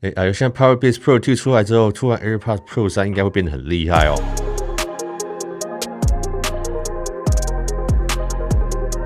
现在 Powerbeats Pro 2出来之后，突然 AirPods Pro 3应该会变得很厉害哦。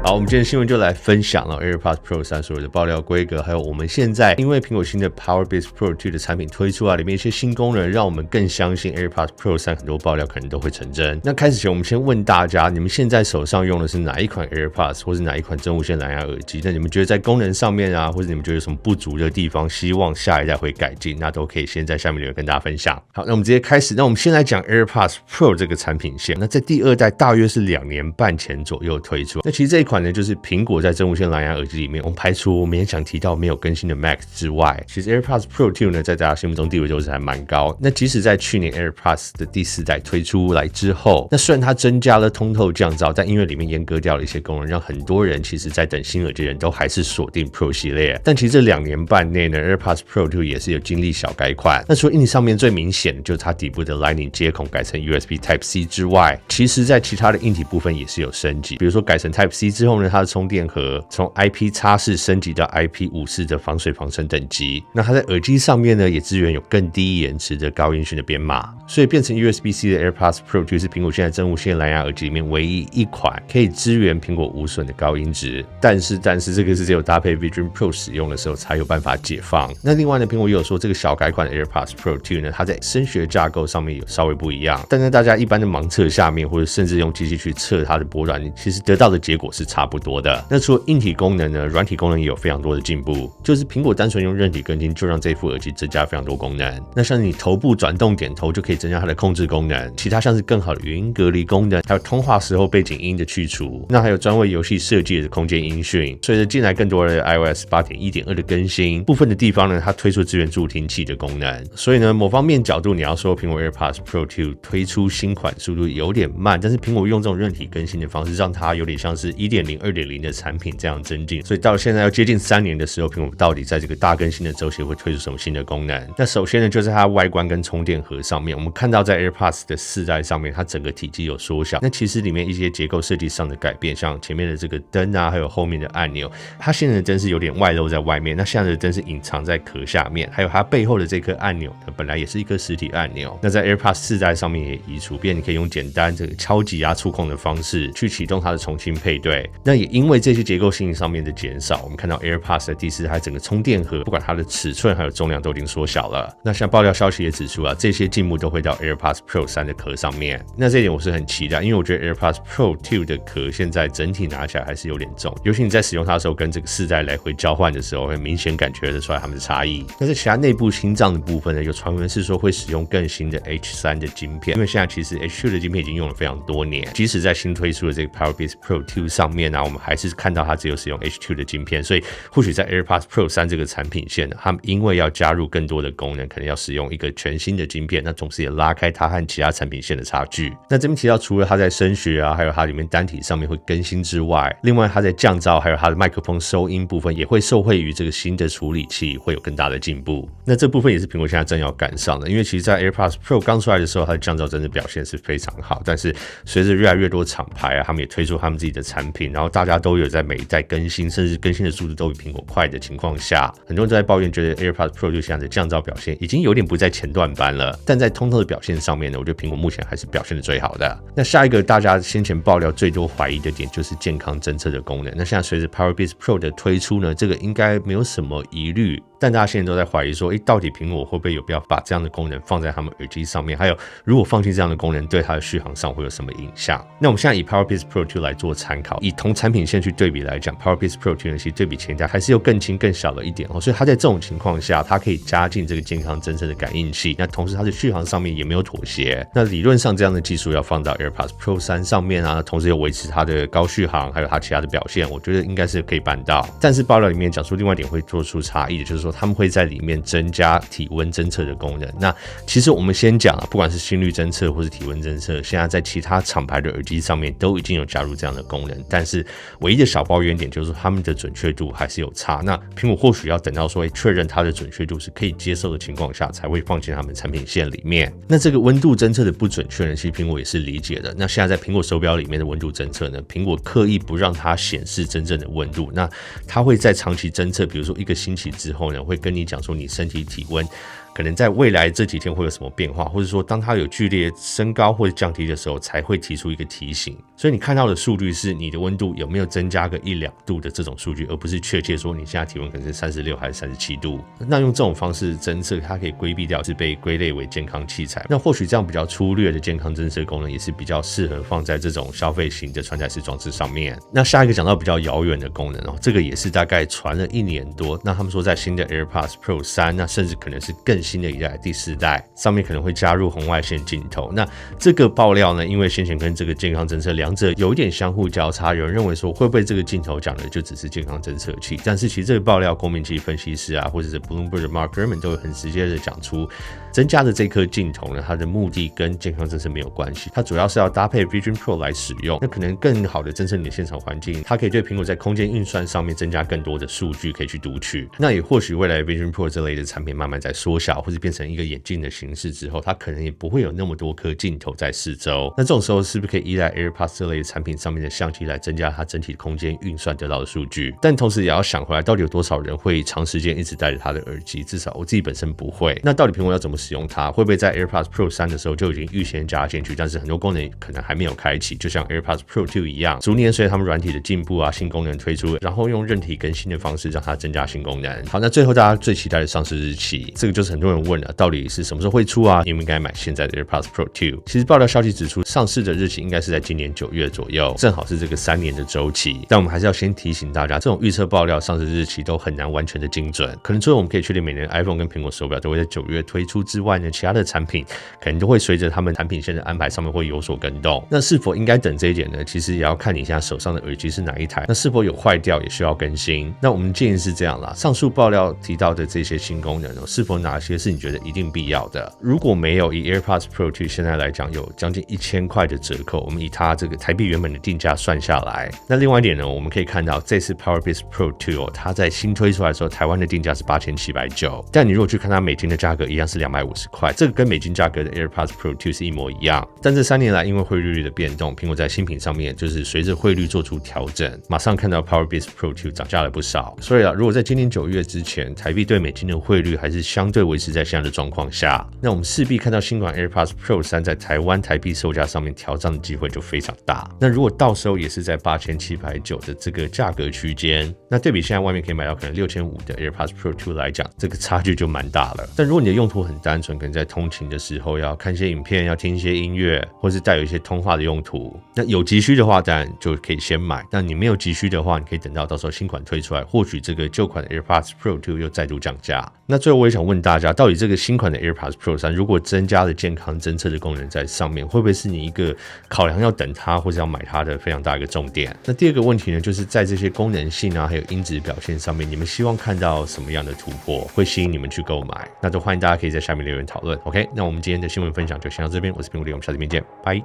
好，我们今天新闻就来分享了 AirPods Pro 3所有的爆料规格，还有我们现在因为苹果新的 Powerbeats Pro 2的产品推出啊，里面一些新功能，让我们更相信 AirPods Pro 3很多爆料可能都会成真。那开始前，我们先问大家，你们现在手上用的是哪一款 AirPods， 或是哪一款真无线蓝牙耳机？那你们觉得在功能上面啊，或者你们觉得有什么不足的地方，希望下一代会改进，那都可以先在下面留言跟大家分享。好，那我们直接开始。那我们先来讲 AirPods Pro 这个产品线。那在第二代大约是2年半前左右推出。那其实这一款呢，就是苹果在真无线蓝牙耳机里面，我们排除我们也想提到没有更新的 Max 之外，其实 AirPods Pro 2呢，在大家心目中地位就是还蛮高。那即使在去年 AirPods 的第4代推出来之后，那虽然它增加了通透降噪，但因为里面阉割掉了一些功能，让很多人其实在等新耳机的人都还是锁定 Pro 系列。但其实这2年半内呢 ，AirPods Pro 2也是有经历小改款。那除了硬体上面最明显的就是它底部的 Lightning 接孔改成 USB Type-C 之外，其实在其他的硬体部分也是有升级。比如说改成 Type-C 之后呢，它的充电盒从 IP-X4 升级到 IP54 的防水防尘等级。那它在耳机上面呢，也支援有更低延迟的高音讯的编码，所以变成 USB-C 的 AirPods Pro 2是苹果现在真无线蓝牙耳机里面唯一一款可以支援苹果无损的高音质。但是这个是只有搭配 Vision Pro 使用的时候才有办法解放。那另外呢，苹果也有说这个小改款的 AirPods Pro 2呢，它在声学架构上面有稍微不一样，但在大家一般的盲测下面，或者甚至用机器去测它的波段，其实得到的结果是差不多的。那除了硬体功能呢，软体功能也有非常多的进步，就是苹果单纯用韧体更新就让这副耳机增加非常多功能。那像你头部转动点头就可以增加它的控制功能，其他像是更好的语音隔离功能，还有通话时候背景音的去除，那还有专为游戏设计的空间音讯。随着进来更多的 iOS 8.1.2 的更新，部分的地方呢，它推出支援助听器的功能。所以呢，某方面角度你要说苹果 AirPods Pro 2推出新款速度有点慢，但是苹果用这种韧体更新的方式，让它有点像是 1.0、2.0 的产品这样增进。所以到现在要接近3年的时候，苹果到底在这个大更新的周期会推出什么新的功能？那首先呢，就是它外观跟充电盒上面，我们看到在 AirPods 的4代上面，它整个体积有缩小。那其实里面一些结构设计上的改变，像前面的这个灯啊，还有后面的按钮，它现在的灯是有点外露在外面，那现在的灯是隐藏在壳下面，还有它背后的这颗按钮呢，本来也是一颗实体按钮。那在 AirPods 4代上面也移除，便你可以用简单这个敲击啊触控的方式去启动它的重新配对。那也因为这些结构性上面的减少，我们看到 AirPods 的第4代整个充电盒，不管它的尺寸还有重量都已经缩小了。那像爆料消息也指出啊，这些进步都会到 AirPods Pro 3的壳上面。那这一点我是很期待，因为我觉得 AirPods Pro 2的壳现在整体拿起来还是有点重，尤其你在使用它的时候，跟这个4代来回交换的时候，会明显感觉得出来它们的差异。但是其他内部心脏的部分呢，有传闻是说会使用更新的 H3 的晶片，因为现在其实 H2 的晶片已经用了非常多年，即使在新推出的这个 Powerbeats Pro 2上面啊，我们还是看到它只有使用 H2 的晶片，所以或许在 AirPods Pro 3这个产品线呢，他们因为要加入更多的功能，可能要使用一个全新的晶片，那同时也拉开它和其他产品线的差距。那这边提到，除了它在声学啊，还有它里面单体上面会更新之外，另外它在降噪还有它的麦克风收音部分也会受惠于这个新的处理器，会有更大的进步。那这部分也是苹果现在正要赶上的，因为其实在 AirPods Pro 刚出来的时候，它的降噪真的表现是非常好，但是随着越来越多厂牌啊，他们也推出他们自己的产品，然后大家都有在每一代更新，甚至更新的速度都比苹果快的情况下，很多人都在抱怨，觉得 AirPods Pro 2现在的降噪表现已经有点不在前段班了。但在通透的表现上面呢，我觉得苹果目前还是表现的最好的。那下一个大家先前爆料最多怀疑的点就是健康侦测的功能。那现在随着 Powerbeats Pro 的推出呢，这个应该没有什么疑虑。但大家现在都在怀疑说，到底苹果会不会有必要把这样的功能放在他们耳机上面？还有，如果放弃这样的功能，对它的续航上会有什么影响？那我们现在以 Powerbeats Pro 2来做参考，以同产品线去对比来讲 ，Powerbeats Pro 2呢，其实对比前一代还是又更轻更小了一点哦。所以它在这种情况下，它可以加进这个健康侦测的感应器，那同时它的续航上面也没有妥协。那理论上这样的技术要放到 AirPods Pro 3上面啊，同时又维持它的高续航，还有它其他的表现，我觉得应该是可以办到。但是爆料里面讲出另外一点会做出差异的，就是说他们会在里面增加体温侦测的功能。那其实我们先讲不管是心率侦测或是体温侦测，现在在其他厂牌的耳机上面都已经有加入这样的功能，但是唯一的小抱怨点就是说他们的准确度还是有差。那苹果或许要等到说确认它的准确度是可以接受的情况下，才会放进他们产品线里面。那这个温度侦测的不准确呢，其实苹果也是理解的。那现在在苹果手表里面的温度侦测呢，苹果刻意不让它显示真正的温度，那它会在长期侦测，比如说1个星期之后呢，能会跟你讲说你身体体温可能在未来这几天会有什么变化，或者说当它有剧烈升高或者降低的时候才会提出一个提醒。所以你看到的数据是你的温度有没有增加个1-2度的这种数据，而不是确切说你现在体温可能是36还是37度。那用这种方式侦测，它可以规避掉是被归类为健康器材。那或许这样比较粗略的健康侦测功能也是比较适合放在这种消费型的穿戴式装置上面。那下一个讲到比较遥远的功能这个也是大概传了1年多。那他们说在新的 AirPods Pro 3，那甚至可能是更新的一代第4代上面可能会加入红外线镜头。那这个爆料呢，因为先前跟这个健康侦测两者有一点相互交叉，有人认为说会不会这个镜头讲的就只是健康侦测器，但是其实这个爆料公民期分析师或者是 Bloomberg 的 Mark Gurman 都有很直接的讲出，增加的这颗镜头呢，它的目的跟健康侦测没有关系，它主要是要搭配 Vision Pro 来使用。那可能更好的侦测你的现场环境，它可以对苹果在空间运算上面增加更多的数据可以去读取。那也或许未来 Vision Pro 这类的产品慢慢在缩小或者变成一个眼镜的形式之后，它可能也不会有那么多颗镜头在四周。那这种时候是不是可以依赖 AirPods 这类的产品上面的相机来增加它整体空间运算得到的数据？但同时也要想回来，到底有多少人会长时间一直戴着它的耳机？至少我自己本身不会。那到底苹果要怎么使用它？会不会在 AirPods Pro 3的时候就已经预先加进去，但是很多功能可能还没有开启，就像 AirPods Pro 2一样，逐年随着他们软体的进步新功能推出，然后用韧体更新的方式让它增加新功能。好，那最后大家最期待的上市日期，这个就是很多人问了，到底是什么时候会出应不应该买现在的 AirPods Pro 2？其实爆料消息指出，上市的日期应该是在今年9月左右，正好是这个3年的周期。但我们还是要先提醒大家，这种预测爆料上市日期都很难完全的精准。可能除了我们可以确定每年 iPhone 跟苹果手表都会在9月推出之外呢，其他的产品可能都会随着他们产品线的安排上面会有所更动。那是否应该等这一点呢？其实也要看你现在手上的耳机是哪一台，那是否有坏掉也需要更新。那我们建议是这样啦，上述爆料提到的这些新功能是否哪些是你觉得一定必要的？如果没有，以 AirPods Pro 2现在来讲有将近1000块的折扣，我们以它这个台币原本的定价算下来，那另外一点呢，我们可以看到这次 PowerBeats Pro 2它在新推出来的时候，台湾的定价是8790，但你如果去看它美金的价格，一样是250块，这个跟美金价格的 AirPods Pro 2是一模一样。但这3年来，因为汇率的变动，苹果在新品上面就是随着汇率做出调整，马上看到 PowerBeats Pro 2涨价了不少。所以如果在今年9月之前，台币对美金的汇率还是相对维持在现在的状况下，那我们势必看到新款 AirPods Pro 3在台湾台币售价上面调涨的机会就非常大。那如果到时候也是在8790的这个价格区间，那对比现在外面可以买到可能6500的 AirPods Pro 2来讲，这个差距就蛮大了。但如果你的用途很单纯，可能在通勤的时候要看一些影片，要听一些音乐，或是带有一些通话的用途，那有急需的话当然就可以先买，但你没有急需的话，你可以等到时候新款推出来，或许这个旧款的 AirPods Pro 2又再度降价。那最后我也想问大家，到底这个新款的 AirPods Pro 3如果增加了健康侦测的功能在上面，会不会是你一个考量要等它或者要买它的非常大一个重点？那第二个问题呢，就是在这些功能性还有音质表现上面，你们希望看到什么样的突破会吸引你们去购买？那都欢迎大家可以在下面留言讨论。OK， 那我们今天的新闻分享就先到这边，我是苹果李，我们下次见，拜。